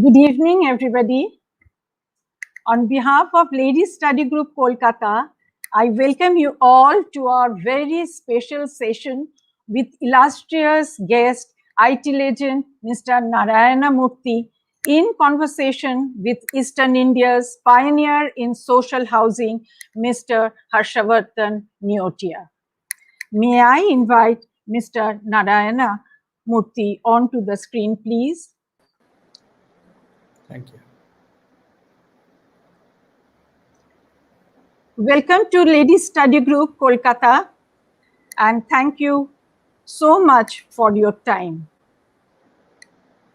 Good evening, everybody. On behalf of Ladies Study Group Kolkata, I welcome you all to our very special session with illustrious guest, IT legend, Mr. Narayana Murthy, in conversation with Eastern India's pioneer in social housing, Mr. Harshavardhan Neotia. May I invite Mr. Narayana Murthy onto the screen, please? Thank you. Welcome to Ladies Study Group Kolkata, and thank you so much for your time.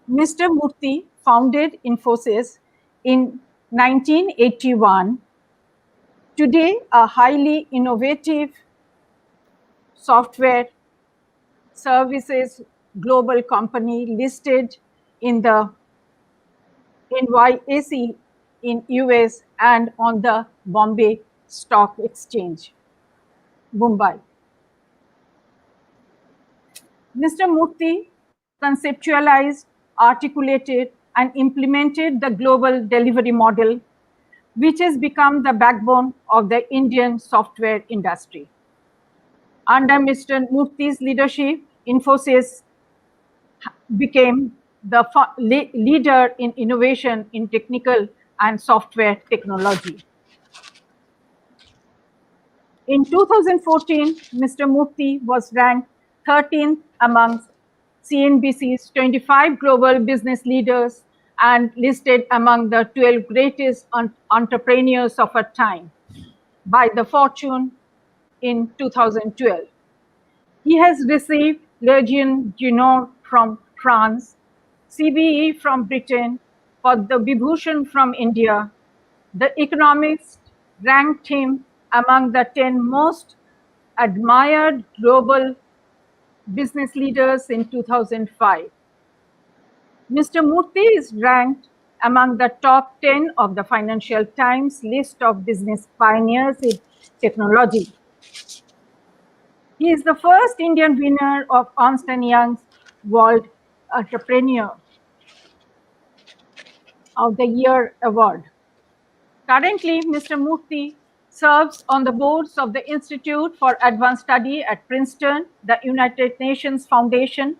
Mr. Murthy founded Infosys in 1981. Today, a highly innovative software services global company listed in the NYSE in US and on the Bombay Stock Exchange, Mumbai. Mr. Murthy conceptualized, articulated, and implemented the global delivery model, which has become the backbone of the Indian software industry. Under Mr. Murthy's leadership, Infosys became the leader in innovation in technical and software technology. In 2014, Mr. Murthy was ranked 13th amongst CNBC's 25 global business leaders and listed among the 12 greatest entrepreneurs of our time by the Fortune in 2012. He has received Legion d'honneur from France, CBE from Britain, Padma Vibhushan from India. The Economies ranked him among the 10 most admired global business leaders in 2005. Mr. Murthy is ranked among the top 10 of the Financial Times list of business pioneers in technology. He is the first Indian winner of Ernst & Young's World Entrepreneur of the Year award. Currently, Mr. Murthy serves on the boards of the Institute for Advanced Study at Princeton, the United Nations Foundation.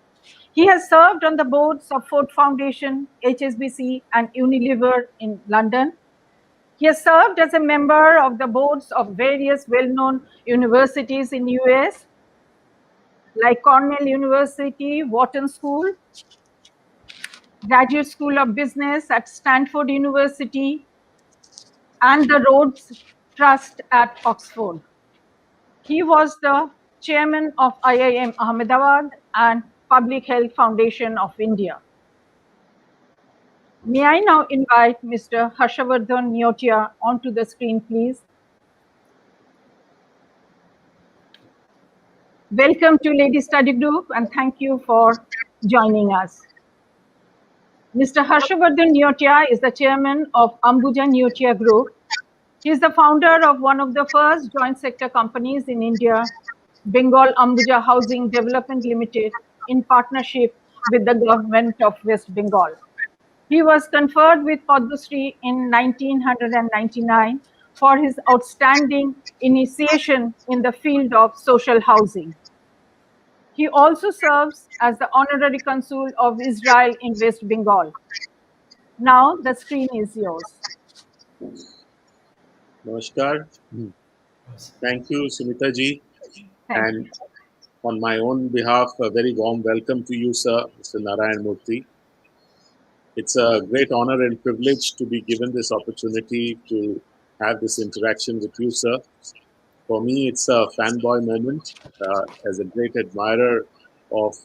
He has served on the boards of Ford Foundation, HSBC, and Unilever in London. He has served as a member of the boards of various well-known universities in US, like Cornell University, Wharton School, Graduate School of Business at Stanford University, and the Rhodes Trust at Oxford. He was the chairman of IIM Ahmedabad and Public Health Foundation of India. May I now invite Mr. Harshavardhan Neotia onto the screen, please. Welcome to Ladies Study Group, and thank you for joining us. Mr. Harshavardhan Neotia is the chairman of Ambuja Neotia Group. He is the founder of one of the first joint sector companies in India, Bengal Ambuja Housing Development Limited, in partnership with the government of West Bengal. He was conferred with Padma Shri in 1999 for his outstanding initiation in the field of social housing. He also serves as the honorary consul of Israel in West Bengal. Now the screen is yours. Namaskar. Thank you, Sumita ji. And on my own behalf, a very warm welcome to you, sir, Mr. Narayana Murthy. It's a great honor and privilege to be given this opportunity to have this interaction with you, sir. For me, it's a fanboy moment. As a great admirer of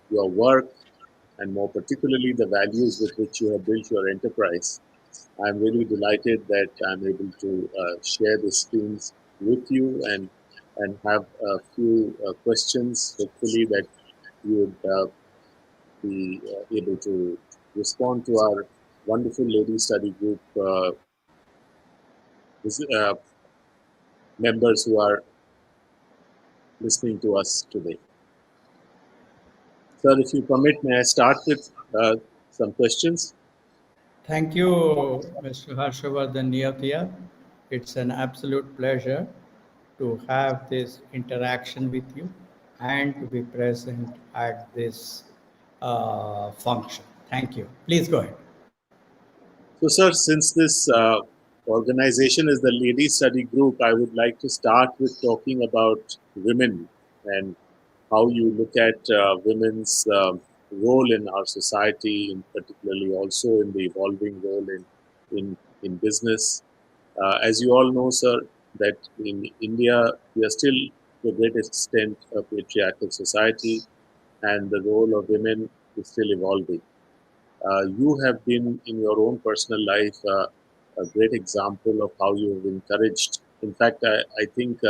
your work and more particularly the values with which you have built your enterprise, I'm really delighted that I'm able to share the screens with you and have a few questions, hopefully that you would be able to respond to our wonderful Ladies Study Group members who are listening to us today. Sir, if you permit, may I start with some questions? Thank you, Mr. Harshavardhan Neotia. It's an absolute pleasure to have this interaction with you and to be present at this function. Thank you. Please go ahead. So, sir, since this organization is the Lady Study Group, I would like to start with talking about women and how you look at women's role in our society, and particularly also in the evolving role in business. As you all know, sir, that in India we are still to a great extent a patriarchal society, and the role of women is still evolving. You have been in your own personal life a great example of how you have encouraged. In fact, I think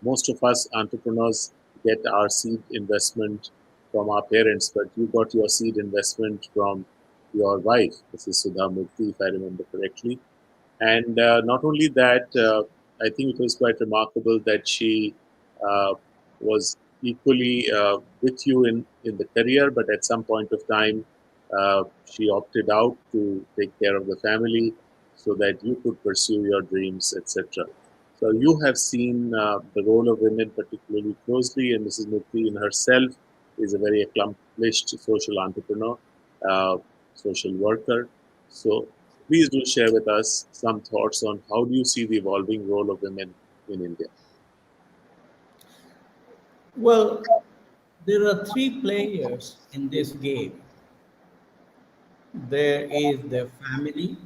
most of us entrepreneurs get our seed investment from our parents, but you got your seed investment from your wife, Mrs. Sudha Murthy, if I remember correctly. And not only that, I think it was quite remarkable that she was equally with you in the career, but at some point of time, she opted out to take care of the family so that you could pursue your dreams, etc. So you have seen the role of women particularly closely, and Mrs. Murthy in herself is a very accomplished social entrepreneur, uh, social worker. So please do share with us some thoughts on how do you see the evolving role of women in India. Well, there are three players in this game. There is the family,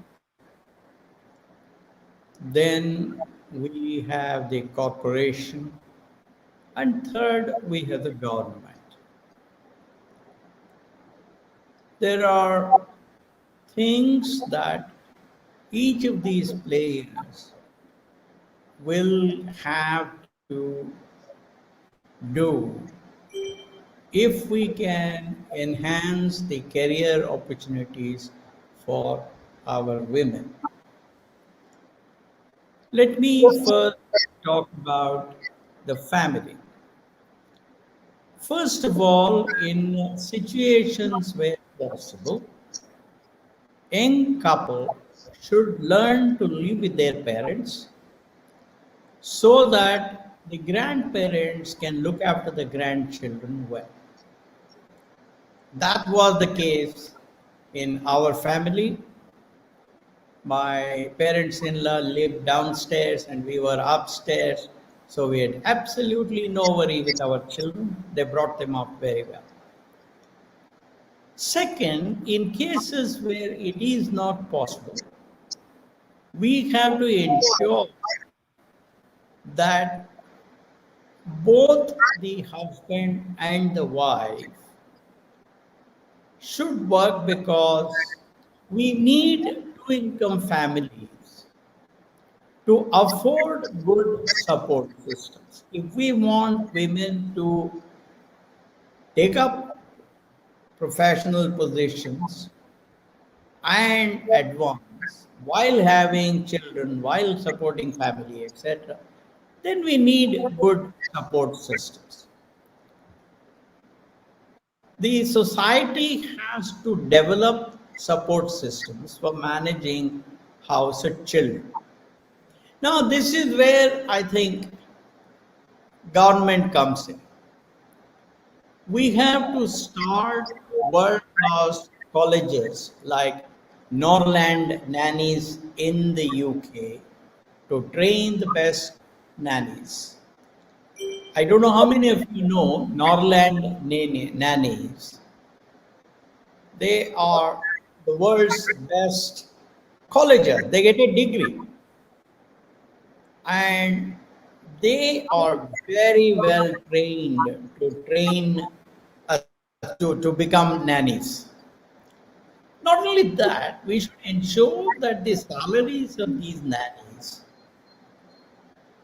then we have the corporation, and third, we have the government. There are things that each of these players will have to do if we can enhance the career opportunities for our women. Let me first talk about the family. First of all, in situations where possible, young couple should learn to live with their parents so that the grandparents can look after the grandchildren well. That was the case in our family. My parents in law lived downstairs and we were upstairs. So we had absolutely no worry with our children. They brought them up very well. Second, in cases where it is not possible, we have to ensure that both the husband and the wife should work because we need two income families to afford good support systems. If we want women to take up professional positions and advance while having children, while supporting family, etc., then we need good support systems. The society has to develop support systems for managing house and children. Now, this is where I think government comes in. We have to start world-class colleges like Norland nannies in the UK to train the best nannies. I don't know how many of you know Norland nannies. They are the world's best colleges. They get a degree and they are very well trained to train to become nannies. Not only that, we should ensure that the salaries of these nannies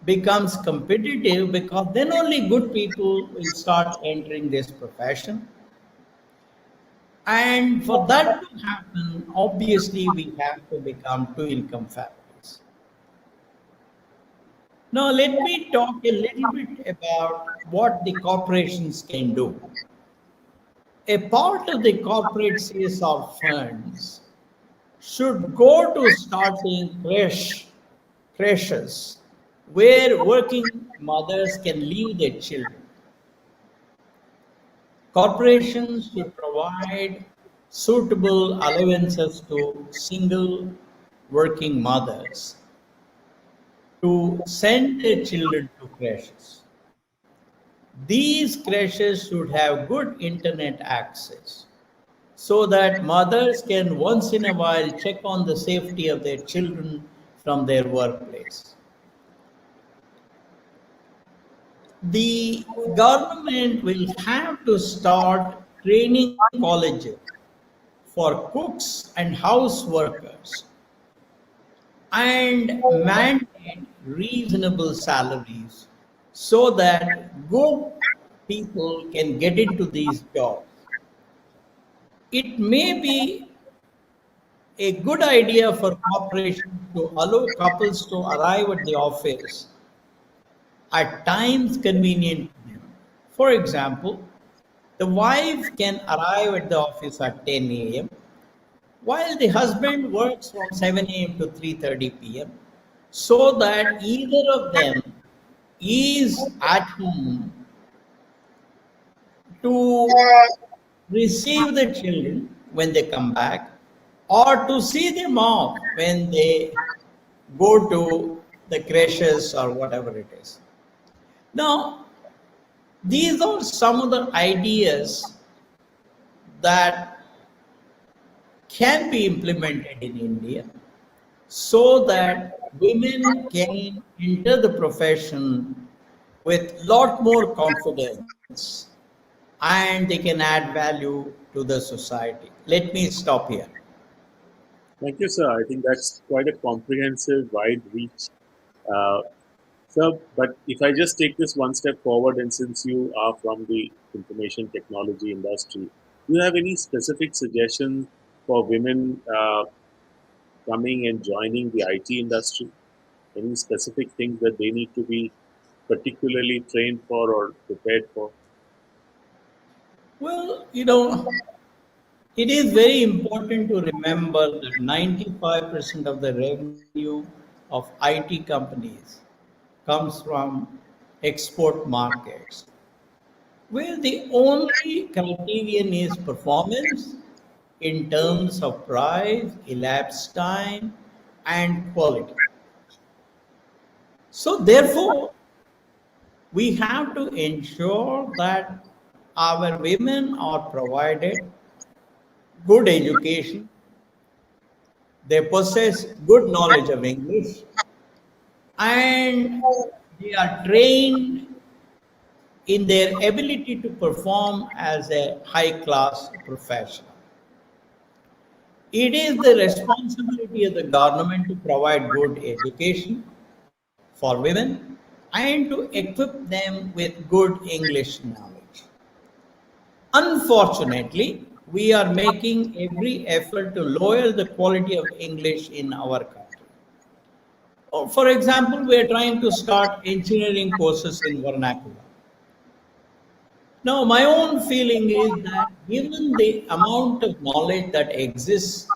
becomes competitive because then only good people will start entering this profession. And for that to happen, obviously we have to become two income families. Now, let me talk a little bit about what the corporations can do. A part of the corporate CSR funds should go to starting creches where working mothers can leave their children. Corporations should provide suitable allowances to single working mothers to send their children to creches. These creches should have good internet access so that mothers can once in a while check on the safety of their children from their workplace. The government will have to start training colleges for cooks and house workers and mandate reasonable salaries so that good people can get into these jobs. It may be a good idea for corporations to allow couples to arrive at the office at times convenient to them. For example, the wife can arrive at the office at 10 a.m. while the husband works from 7 a.m. to 3:30 p.m. so that either of them is at home to receive the children when they come back or to see them off when they go to the creches or whatever it is. Now, these are some of the ideas that can be implemented in India so that women can enter the profession with lot more confidence and they can add value to the society. Let me stop here. Thank you, sir. I think that's quite a comprehensive, wide reach. Uh, Sir, but if I just take this one step forward, and since you are from the information technology industry, do you have any specific suggestions for women coming and joining the IT industry? Any specific things that they need to be particularly trained for or prepared for? Well, it is very important to remember that 95% of the revenue of IT companies comes from export markets, where the only criterion is performance in terms of price, elapsed time, and quality. So, therefore, we have to ensure that our women are provided good education, they possess good knowledge of English, and they are trained in their ability to perform as a high class professional. It is the responsibility of the government to provide good education for women and to equip them with good English knowledge. Unfortunately, we are making every effort to lower the quality of English in our country. For example, we are trying to start engineering courses in vernacular. Now, my own feeling is that given the amount of knowledge that exists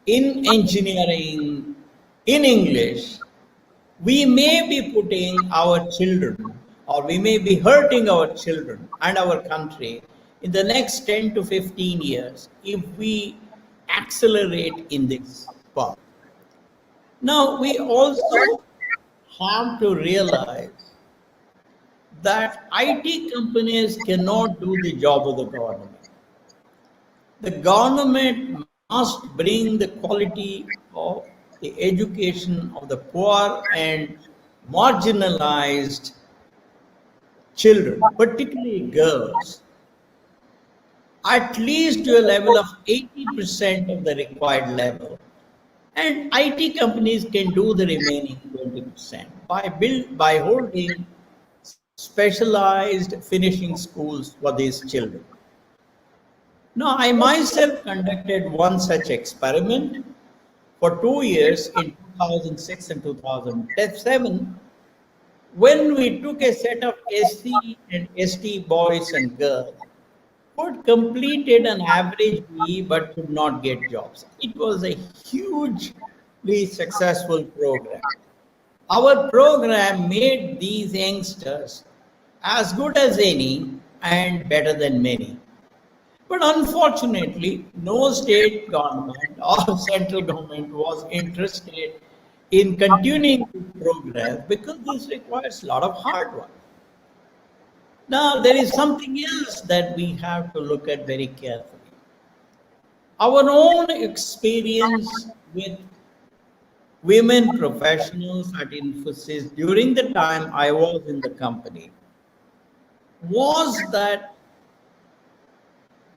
in engineering in English, we may be putting our children or we may be hurting our children and our country in the next 10 to 15 years if we accelerate in this path. Now, we also have to realize that IT companies cannot do the job of the government. The government must bring the quality of the education of the poor and marginalized children, particularly girls, at least to a level of 80% of the required level. And IT companies can do the remaining 20% by holding specialized finishing schools for these children. Now, I myself conducted one such experiment for 2 years in 2006 and 2007 when we took a set of SC and ST boys and girls would completed an average BE but could not get jobs. It was a hugely successful program. Our program made these youngsters as good as any and better than many. But unfortunately, no state government or central government was interested in continuing this program because this requires a lot of hard work. Now, there is something else that we have to look at very carefully. Our own experience with women professionals at Infosys during the time I was in the company was that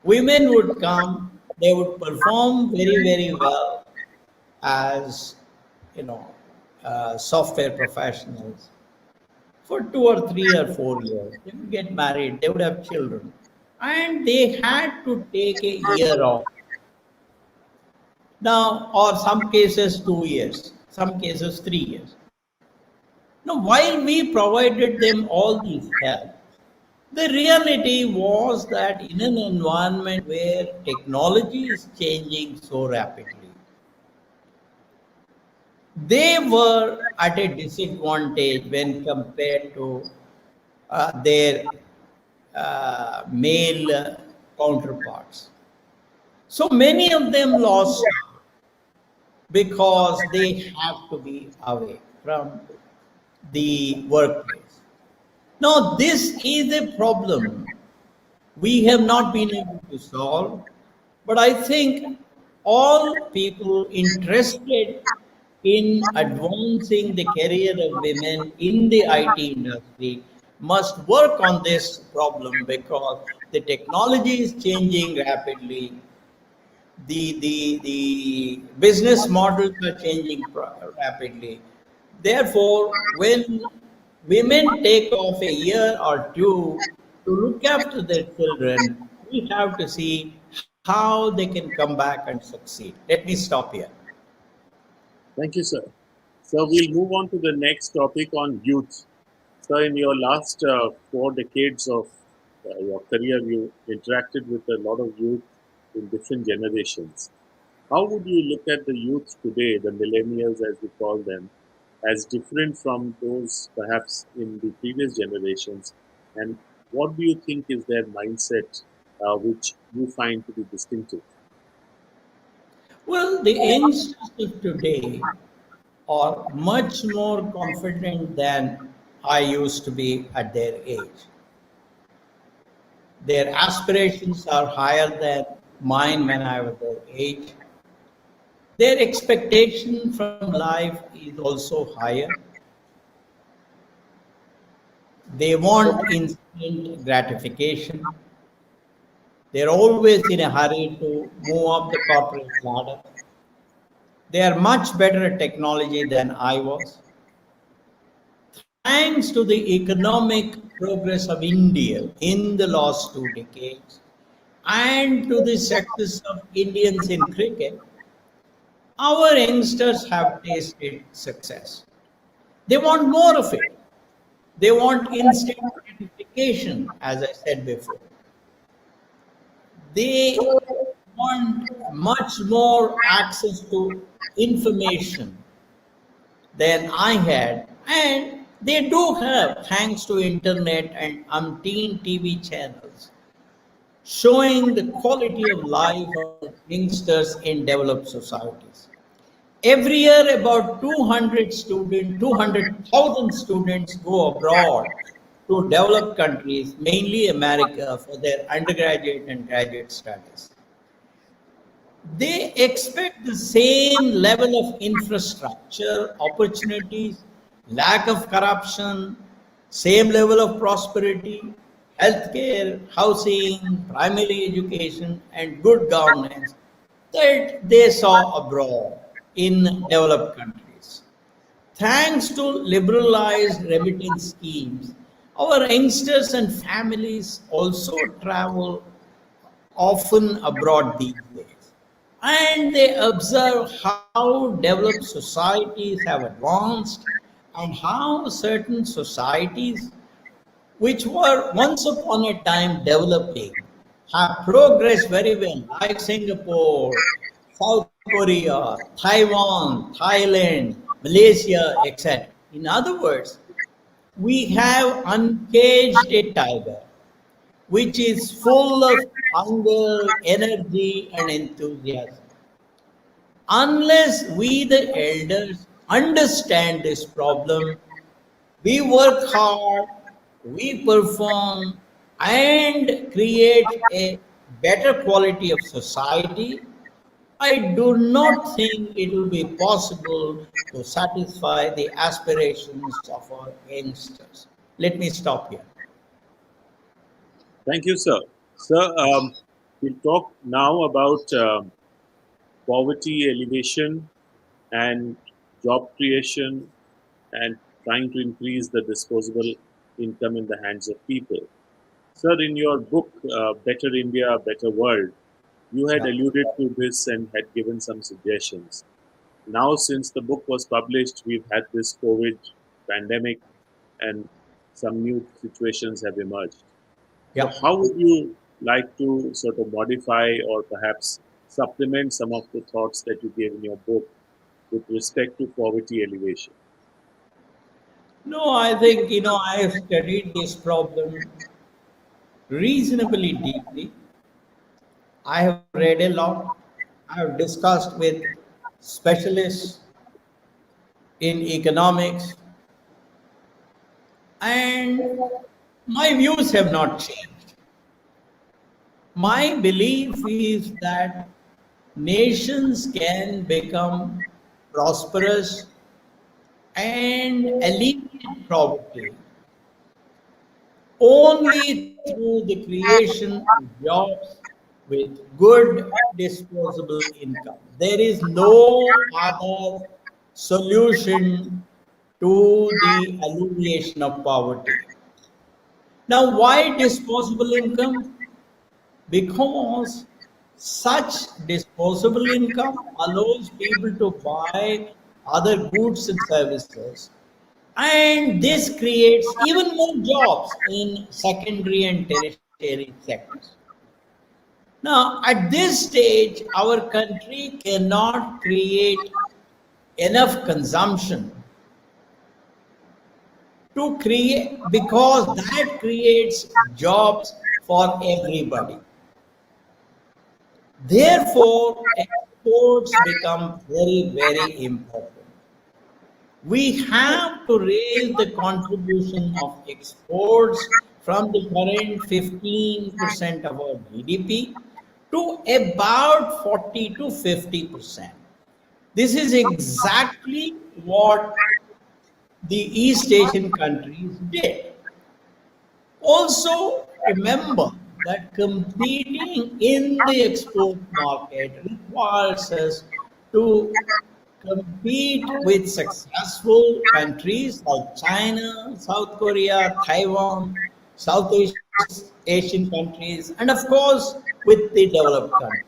women would come, they would perform very, very well as, you know, software professionals for 2 or 3 or 4 years. They would get married, they would have children, and they had to take a year off. Now, or some cases 2 years, some cases 3 years. Now, while we provided them all these help, the reality was that in an environment where technology is changing so rapidly, they were at a disadvantage when compared to their male counterparts. So many of them lost because they have to be away from the workplace. Now, this is a problem we have not been able to solve, but I think all people interested in advancing the career of women in the IT industry must work on this problem because the technology is changing rapidly. The business models are changing rapidly. Therefore, when women take off a year or two to look after their children, we have to see how they can come back and succeed. Let me stop here. Thank you, sir. So we'll move on to the next topic on youth. So in your last 4 decades of your career, you interacted with a lot of youth in different generations. How would you look at the youth today, the millennials as we call them, as different from those perhaps in the previous generations? And what do you think is their mindset which you find to be distinctive? Well, the youngsters of today are much more confident than I used to be at their age. Their aspirations are higher than mine when I was their age. Their expectation from life is also higher. They want instant gratification. They're always in a hurry to move up the corporate ladder. They are much better at technology than I was. Thanks to the economic progress of India in the last 2 decades and to the success of Indians in cricket, our youngsters have tasted success. They want more of it. They want instant gratification, as I said before. They want much more access to information than I had, and they do have, thanks to internet and umpteen TV channels, showing the quality of life of the youngsters in developed societies. Every year, about 200,000 students go abroad to developed countries, mainly America, for their undergraduate and graduate studies. They expect the same level of infrastructure, opportunities, lack of corruption, same level of prosperity, healthcare, housing, primary education, and good governance that they saw abroad in developed countries. Thanks to liberalized remittance schemes, our youngsters and families also travel often abroad these days. And they observe how developed societies have advanced and how certain societies, which were once upon a time developing, have progressed very well, like Singapore, South Korea, Taiwan, Thailand, Malaysia, etc. In other words, we have uncaged a tiger which is full of hunger, energy, and enthusiasm. Unless we, the elders, understand this problem, we work hard, we perform, and create a better quality of society, I do not think it will be possible to satisfy the aspirations of our youngsters. Let me stop here. Thank you, sir. Sir, we'll talk now about poverty alleviation and job creation and trying to increase the disposable income in the hands of people. Sir, in your book, Better India, Better World, you had Yeah. alluded to this and had given some suggestions. Now, since the book was published, we've had this COVID pandemic and some new situations have emerged. So, Yeah. how would you like to sort of modify or perhaps supplement some of the thoughts that you gave in your book with respect to poverty alleviation? No, I think, I have studied this problem reasonably deeply. I have read a lot. I have discussed with specialists in economics, and my views have not changed. My belief is that nations can become prosperous and alleviate poverty only through the creation of jobs with good disposable income. There is no other solution to the alleviation of poverty. Now, why disposable income? Because such disposable income allows people to buy other goods and services, and this creates even more jobs in secondary and tertiary sectors. Now, at this stage, our country cannot create enough consumption to create, because that creates jobs for everybody. Therefore, exports become very, very important. We have to raise the contribution of exports from the current 15% of our GDP to about 40 to 50%. This is exactly what the East Asian countries did. Also, remember that competing in the export market requires us to compete with successful countries like China, South Korea, Taiwan, Southeast Asian countries, and of course with the developed countries.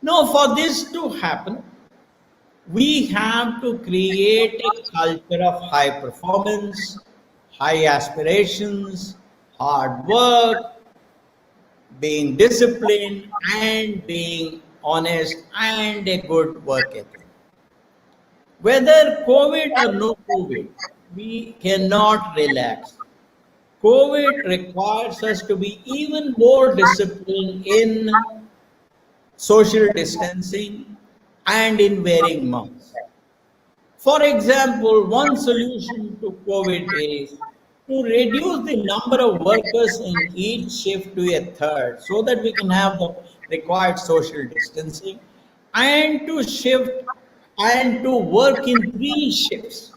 Now, for this to happen, we have to create a culture of high performance, high aspirations, hard work, being disciplined, and being honest, and a good work ethic. Whether COVID or no COVID, we cannot relax. COVID requires us to be even more disciplined in social distancing and in wearing masks. For example, one solution to COVID is to reduce the number of workers in each shift to a third so that we can have the required social distancing, and to shift and to work in 3 shifts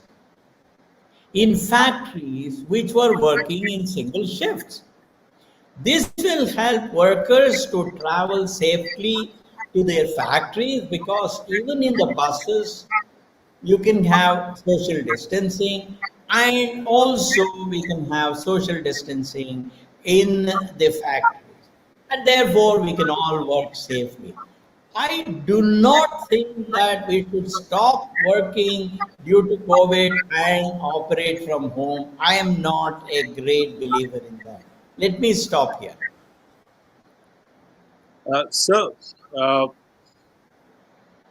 in factories which were working in single shifts. This will help workers to travel safely to their factories, because even in the buses you can have social distancing, and also we can have social distancing in the factories, and therefore we can all work safely. I do not think that we should stop working due to COVID and operate from home. I am not a great believer in that. Let me stop here. Sir,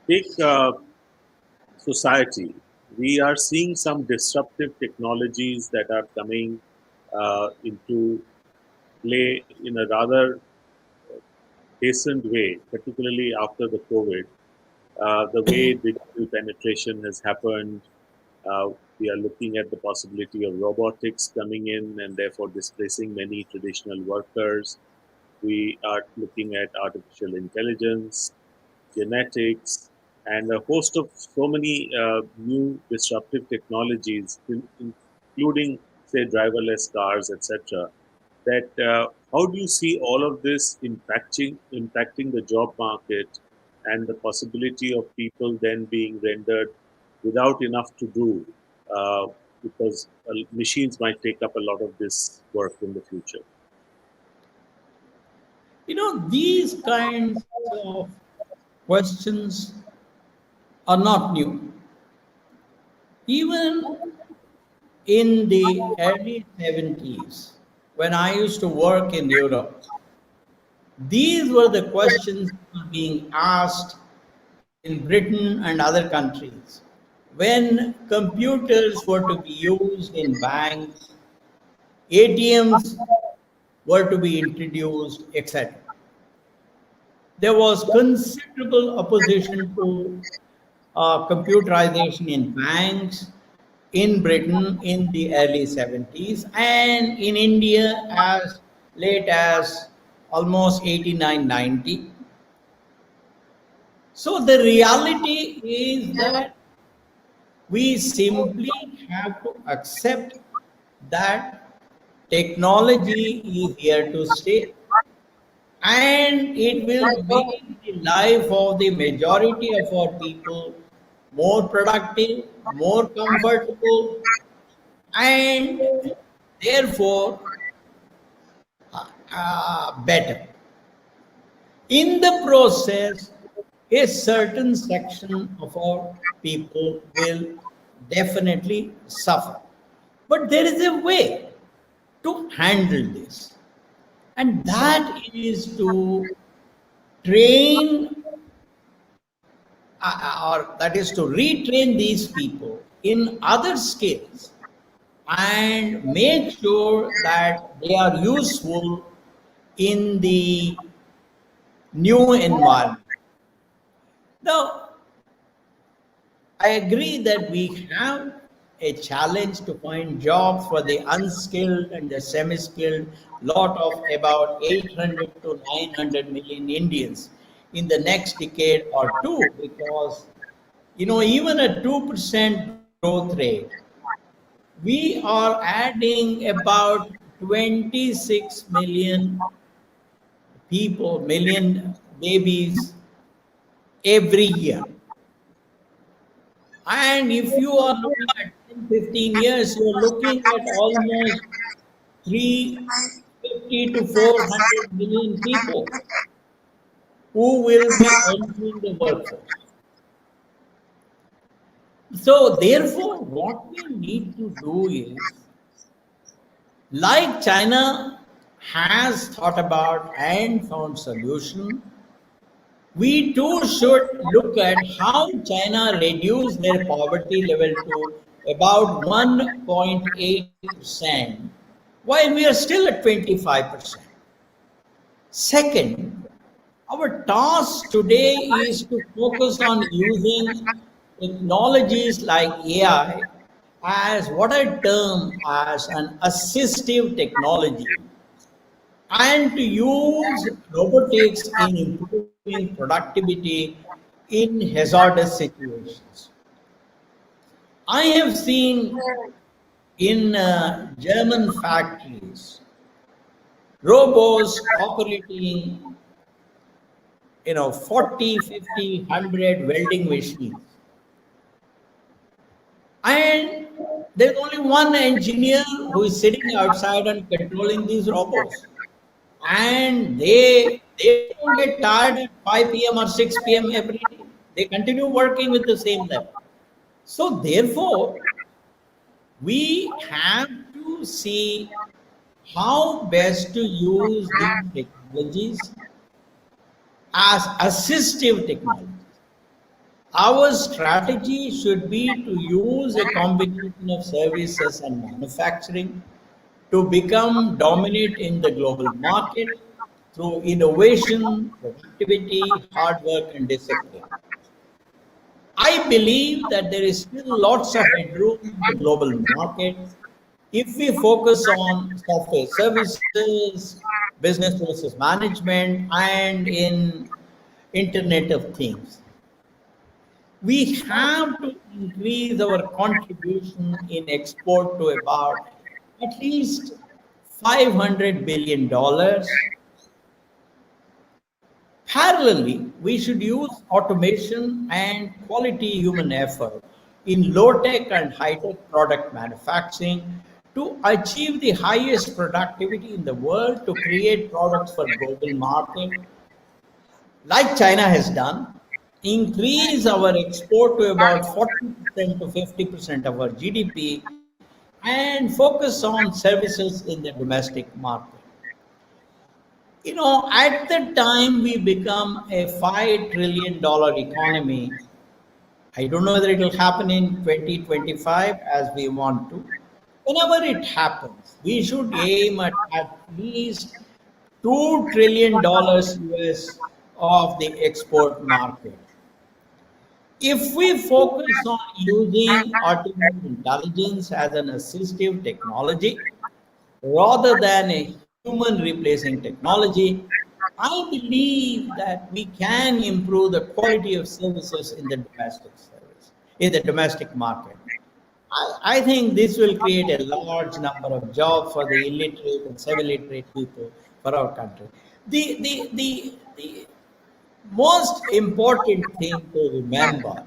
take society. We are seeing some disruptive technologies that are coming into play in a rather hastened way, particularly after the COVID. The way digital penetration has happened, we are looking at the possibility of robotics coming in and therefore displacing many traditional workers. We are looking at artificial intelligence, genetics, and a host of so many new disruptive technologies, including, say, driverless cars, etc. That how do you see all of this impacting the job market and the possibility of people then being rendered without enough to do because machines might take up a lot of this work in the future? These kinds of questions are not new. Even in the early 70s, when I used to work in Europe, these were the questions being asked in Britain and other countries. When computers were to be used in banks, ATMs were to be introduced, etc. There was considerable opposition to computerization in banks in Britain in the early 70s and in India as late as almost 89, 90. So the reality is that we simply have to accept that technology is here to stay and it will make the life of the majority of our people more productive, more comfortable, and therefore better. In the process, a certain section of our people will definitely suffer. But there is a way to handle this, and that is to train or that is to retrain these people in other skills and make sure that they are useful in the new environment. Now, I agree that we have a challenge to find jobs for the unskilled and the semi-skilled lot of about 800 to 900 million Indians in the next decade or two, because even a 2% growth rate, we are adding about 26 million people, million babies every year. And if you are looking at 10, 15 years, you are looking at almost 350 to 400 million people who will be entering the workforce. So, therefore, what we need to do is, like China has thought about and found solution, we too should look at how China reduced their poverty level to about 1.8%, while we are still at 25%. Second, our task today is to focus on using technologies like AI as what I term as an assistive technology and to use robotics in improving productivity in hazardous situations. I have seen in German factories robots operating 40, 50, 100 welding machines, and there's only one engineer who is sitting outside and controlling these robots, and they don't get tired at 5 p.m. or 6 p.m. every day. They continue working with the same level. So therefore, we have to see how best to use these technologies as assistive technology. Our strategy should be to use a combination of services and manufacturing to become dominant in the global market through innovation, productivity, hard work, and discipline. I believe that there is still lots of headroom in the global market if we focus on software services, business process management, and in Internet of Things. We have to increase our contribution in export to about at least $500 billion. Parallelly, we should use automation and quality human effort in low tech and high tech product manufacturing to achieve the highest productivity in the world to create products for global market like China has done, increase our export to about 40% to 50% of our GDP, and focus on services in the domestic market. At the time we become a $5 trillion economy, I don't know whether it will happen in 2025 as we want to. Whenever it happens, we should aim at least $2 trillion US of the export market. If we focus on using artificial intelligence as an assistive technology rather than a human replacing technology, I believe that we can improve the quality of services in the domestic market. I think this will create a large number of jobs for the illiterate and semi-literate people for our country. The most important thing to remember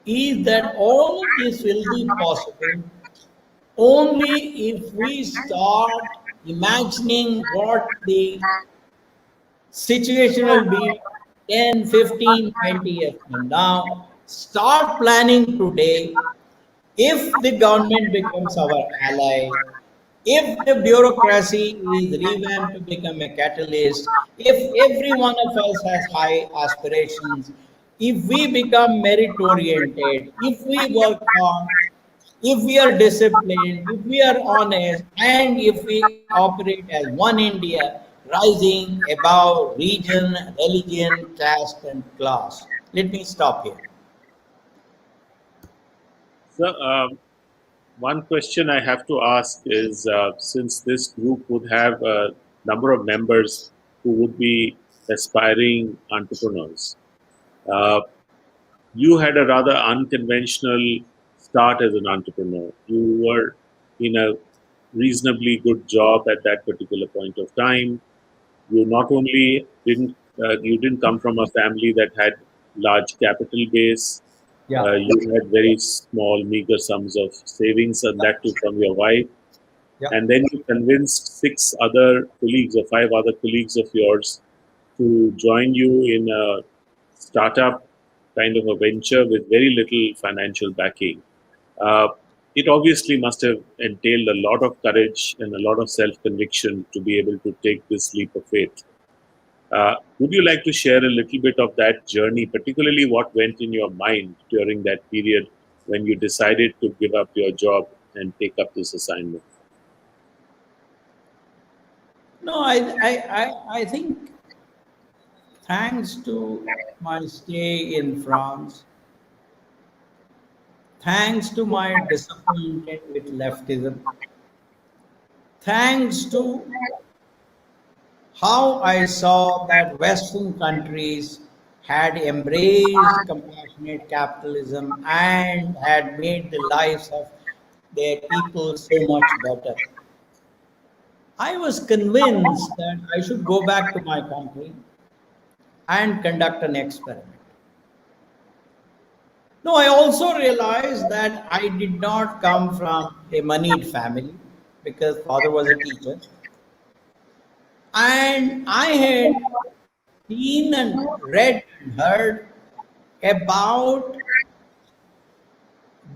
is that all this will be possible only if we start imagining what the situation will be 10, 15, 20 years from now. Start planning today. If the government becomes our ally, if the bureaucracy is revamped to become a catalyst, if every one of us has high aspirations, if we become merit oriented, if we work hard, if we are disciplined, if we are honest, and if we operate as one India, rising above region, religion, caste, and class. Let me stop here. So, one question I have to ask is, since this group would have a number of members who would be aspiring entrepreneurs, uh, you had a rather unconventional start as an entrepreneur. You were in a reasonably good job at that particular point of time. You not only didn't come from a family that had large capital base. Yeah. You had very small, meager sums of savings, and that too from your wife. Yeah. And then you convinced six other colleagues or five other colleagues of yours to join you in a startup kind of a venture with very little financial backing. Uh, it obviously must have entailed a lot of courage and a lot of self-conviction to be able to take this leap of faith. Would you like to share a little bit of that journey, particularly what went in your mind during that period when you decided to give up your job and take up this assignment? No, I think thanks to my stay in France, thanks to my disappointment with leftism, thanks to how I saw that Western countries had embraced compassionate capitalism and had made the lives of their people so much better. I was convinced that I should go back to my country and conduct an experiment. No, I also realized that I did not come from a moneyed family because father was a teacher. And I had seen and read and heard about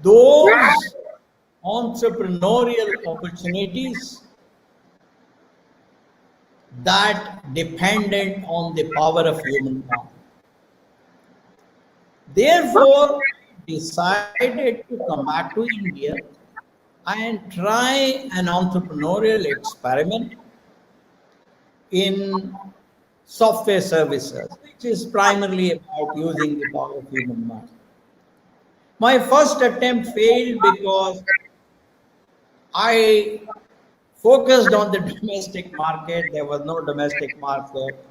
those entrepreneurial opportunities that dependent on the power of human power. Therefore, I decided to come back to India and try an entrepreneurial experiment in software services, which is primarily about using the power of human mind. My first attempt failed because I focused on the domestic market. There was no domestic market.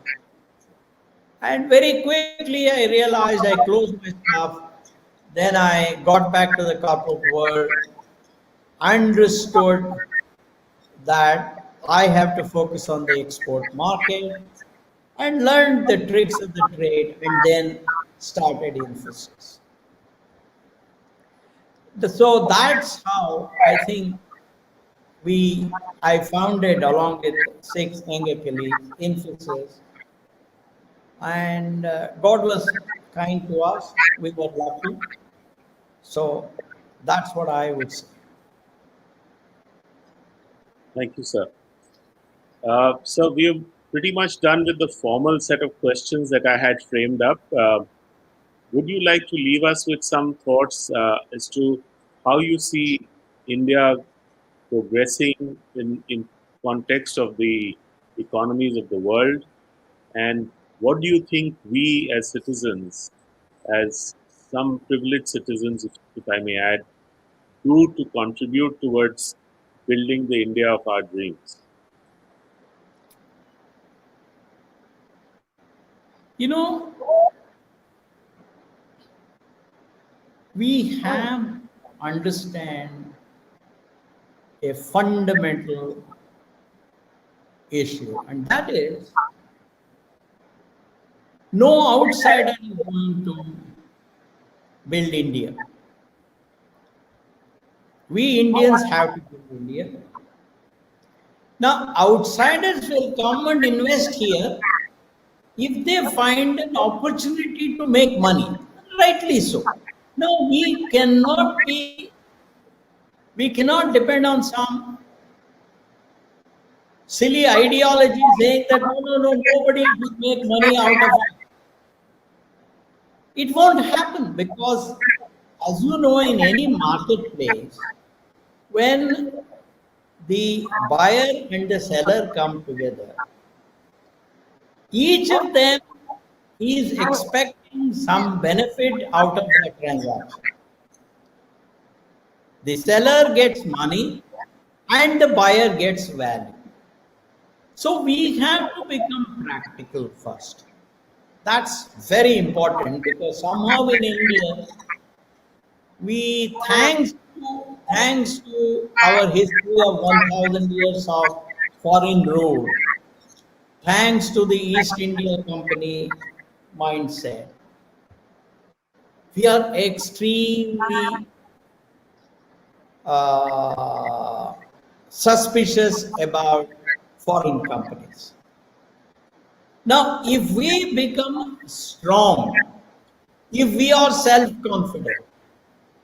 And very quickly I realized I closed my stuff. Then I got back to the corporate world, understood that I have to focus on the export market and learned the tricks of the trade and then started Infosys. So that's how I think I founded along with 6 younger colleagues Infosys, and God was kind to us. We were lucky. So that's what I would say. Thank you, sir. So we've pretty much done with the formal set of questions that I had framed up. Would you like to leave us with some thoughts as to how you see India progressing in context of the economies of the world, and what do you think we as citizens, as some privileged citizens, if I may add, do to contribute towards building the India of our dreams? You know, we have to understand a fundamental issue, and that is no outsider is going to build India. We Indians have to build India. Now, outsiders will come and invest here if they find an opportunity to make money, rightly so. Now, we cannot depend on some silly ideology saying that nobody will make money out of it. It won't happen because, as you know, in any marketplace, when the buyer and the seller come together, each of them is expecting some benefit out of the transaction. The seller gets money and the buyer gets value. So we have to become practical first. That's very important because somehow in India, we thanks to our history of 1,000 years of foreign rule, thanks to the East India Company mindset, we are extremely suspicious about foreign companies. Now, if we become strong, if we are self-confident,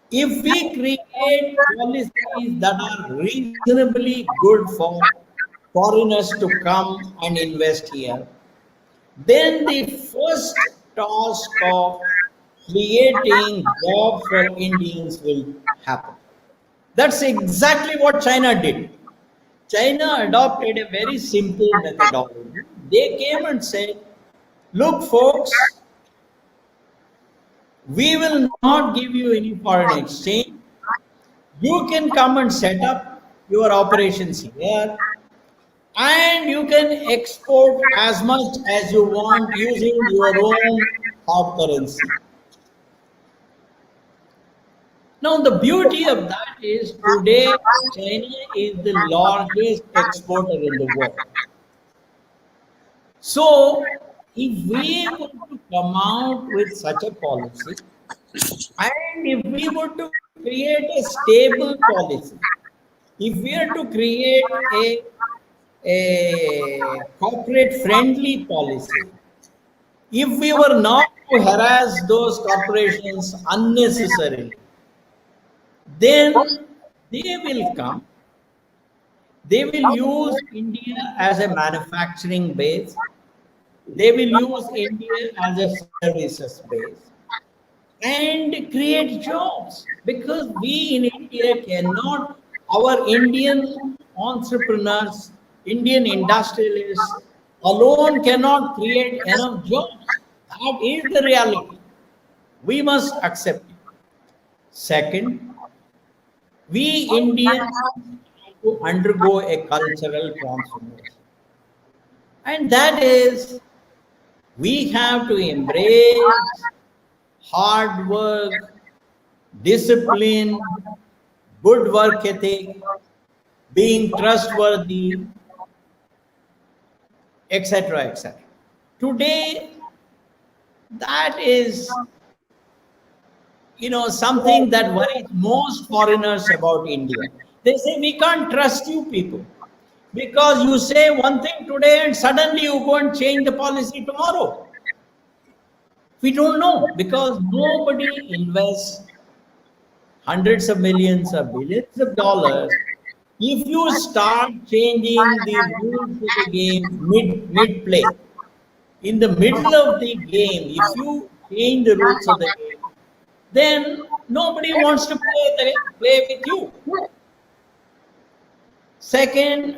if we create policies that are reasonably good for foreigners to come and invest here, then the first task of creating jobs for Indians will happen. That's exactly what China did. China adopted a very simple methodology. They came and said, look, folks, we will not give you any foreign exchange. You can come and set up your operations here, and you can export as much as you want using your own hard currency. Now, the beauty of that is today China is the largest exporter in the world. So, if we were to come out with such a policy, and if we were to create a stable policy, if we are to create a corporate friendly policy, if we were not to harass those corporations unnecessarily, then they will come, They will use India as a manufacturing base. They will use India as a services base and create jobs, because we in India cannot, our Indian entrepreneurs, Indian industrialists alone cannot create enough jobs. That is the reality. We must accept it. Second, we Indians have to undergo a cultural transformation. And that is, we have to embrace hard work, discipline, good work ethic, being trustworthy, etc., etc. Today, that is, something that worries most foreigners about India. They say we can't trust you people because you say one thing today and suddenly you go and change the policy tomorrow. We don't know because nobody invests hundreds of millions or billions of dollars. If you start changing the rules of the game mid play, in the middle of the game, if you change the rules of the game, then nobody wants to play with you. Second,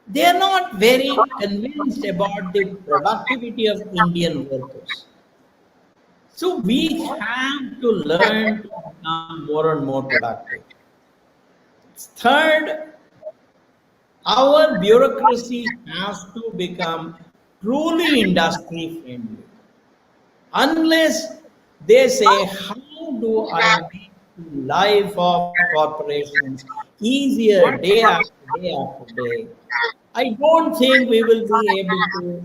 they are not very convinced about the productivity of Indian workers. So we have to learn to become more and more productive. Third, our bureaucracy has to become truly industry friendly. Unless they say, how do I make the life of corporations easier day after day after day, I don't think we will be able to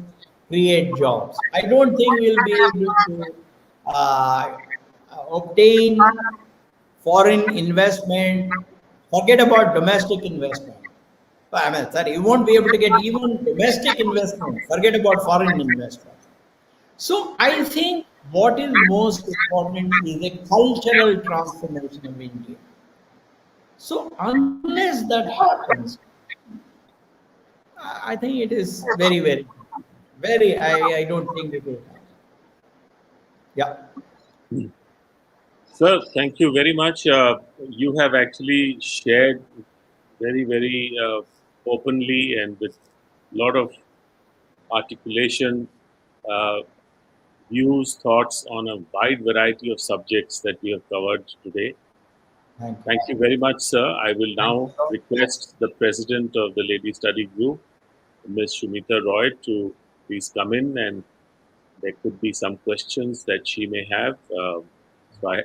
create jobs. I don't think we'll be able to uh, obtain foreign investment. Forget about domestic investment. I mean, sorry, you won't be able to get even domestic investment. Forget about foreign investment. So I think what is most important is a cultural transformation of India. So unless that happens, I think it is very, very, very. I don't think it will happen. Yeah. Sir, thank you very much. You have actually shared very openly and with a lot of articulation, uh, views, thoughts on a wide variety of subjects that we have covered today. Thank you. Thank you very much, sir. I will now request the president of the Lady Study Group, Ms. Shumita Roy, to please come in, and there could be some questions that she may have. So I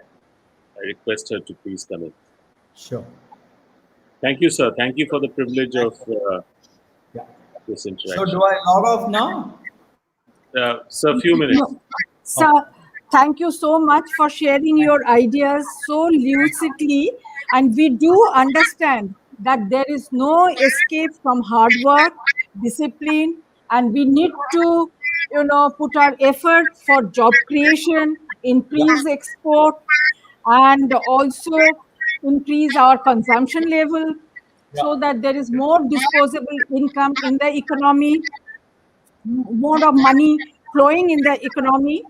request her to please come in. Sure. Thank you, sir. Thank you for the privilege of Yeah. this So interaction. do I log off now? Sir, a few minutes. No. Sir, thank you so much for sharing your ideas so lucidly. And we do understand that there is no escape from hard work, discipline, and we need to, put our effort for job creation, increase export, and also increase our consumption level so Yeah. that there is more disposable income in the economy, more of money flowing in the economy,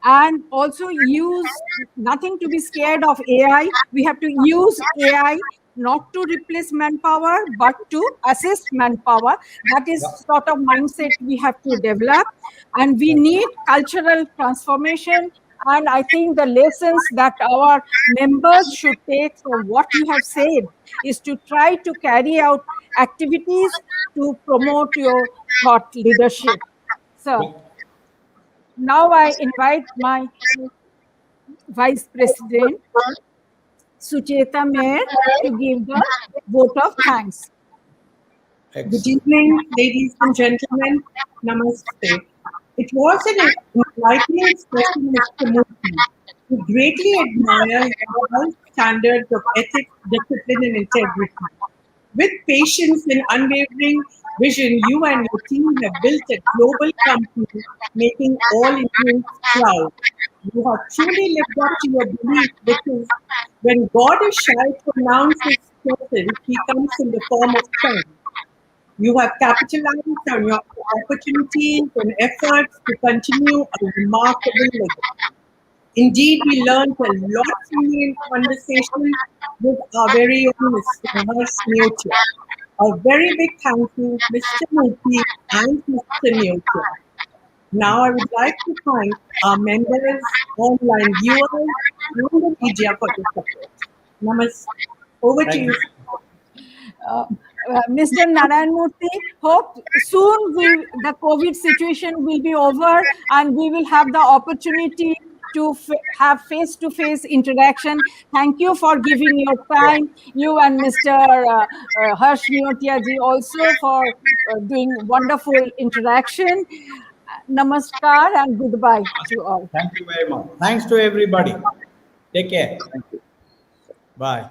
and also use nothing to be scared of AI. We have to use AI not to replace manpower but to assist manpower. That is Yeah. sort of mindset we have to develop, and we Right. need cultural transformation. And I think the lessons that our members should take from what you have said is to try to carry out activities to promote your thought leadership. So Yeah. now I invite my Vice President, Sucheta Mayor, to give the vote of thanks. Good Excellent. evening, ladies and gentlemen. Namaste. It was an enlightening session, Mr. Murthy. We greatly admire your high standards of ethics, discipline, and integrity. With patience and unwavering vision, you and your team have built a global company, making all Indians proud. You have truly lived up to your belief, which is when God is shy to announce his resources, he comes in the form of strength. You have capitalized on your opportunities and efforts to continue a remarkable legacy. Indeed, we learned a lot from you in conversation with our very own Mr. Harshavardhan Neotia. A very big thank you, Mr. Murthy and Mr. Neotia. Now, I would like to thank our members, online viewers, and the media for the support. Namaste. Over to Thank you. Mr. Narayan Murthy, hope soon the COVID situation will be over and we will have the opportunity to have face-to-face interaction. Thank you for giving your time. You and Mr. Harsh Neotia ji also for doing wonderful interaction. Namaskar and goodbye to all. Thank you very much. Thanks to everybody. Take care. Thank you. Bye.